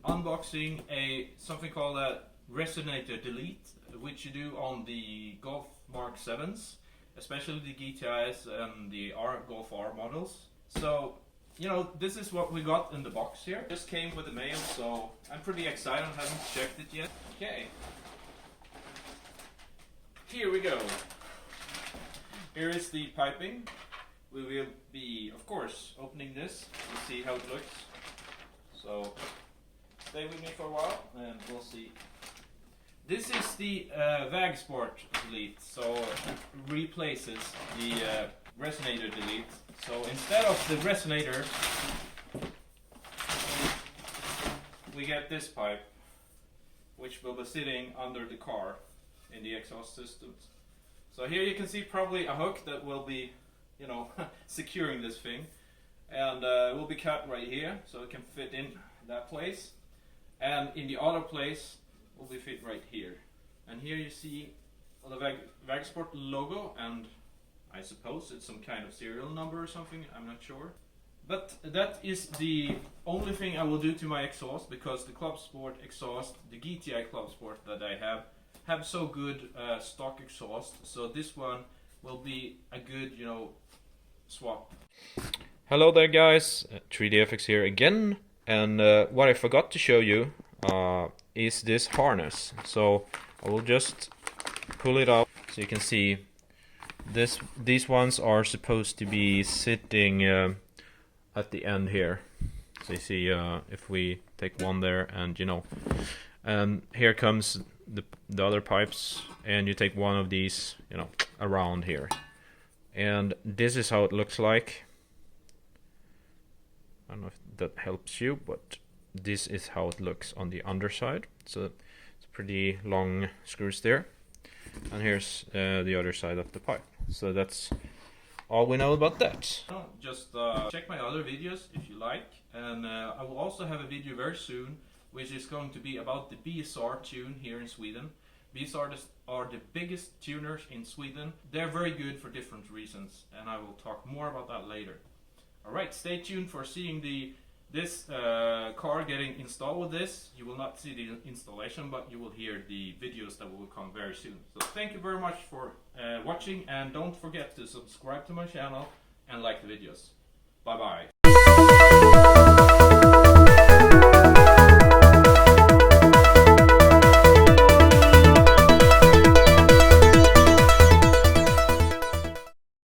unboxing something called a Resonator Delete, which you do on the Golf Mark 7s, especially the GTIs and the Golf R models. So, you know, this is what we got in the box here. Just came with the mail, so I'm pretty excited. I haven't checked it yet. Okay. Here we go. Here is the piping. We will be, of course, opening this to see how it looks. So, stay with me for a while and we'll see. This is the Vagsport Delete, so it replaces the Resonator Delete. So instead of the Resonator, we get this pipe, which will be sitting under the car in the exhaust systems. So here you can see probably a hook that will be, you know, securing this thing, and it will be cut right here so it can fit in that place, and in the other place will be fit right here. And here you see the Vagsport logo, and I suppose it's some kind of serial number or something, I'm not sure. But that is the only thing I will do to my exhaust, because the Club Sport exhaust, the GTI Club Sport that I have so good stock exhaust, so this one will be a good, you know, swap. Hello there guys, 3DFX here again, and what I forgot to show you is this harness. So I will just pull it out so you can see these ones are supposed to be sitting at the end here. So you see if we take one there, and you know, and here comes the other pipes, and you take one of these, you know, around here, and this is how it looks like. I don't know if that helps you, but this is how it looks on the underside. So it's pretty long screws there, and here's the other side of the pipe. So that's all we know about that. Just check my other videos if you like, and I will also have a video very soon which is going to be about the BSR tune here in Sweden. BSR are the biggest tuners in Sweden. They're very good for different reasons, and I will talk more about that later. Alright, stay tuned for seeing this car getting installed with this. You will not see the installation, but you will hear the videos that will come very soon. So thank you very much for watching, and don't forget to subscribe to my channel and like the videos. Bye bye.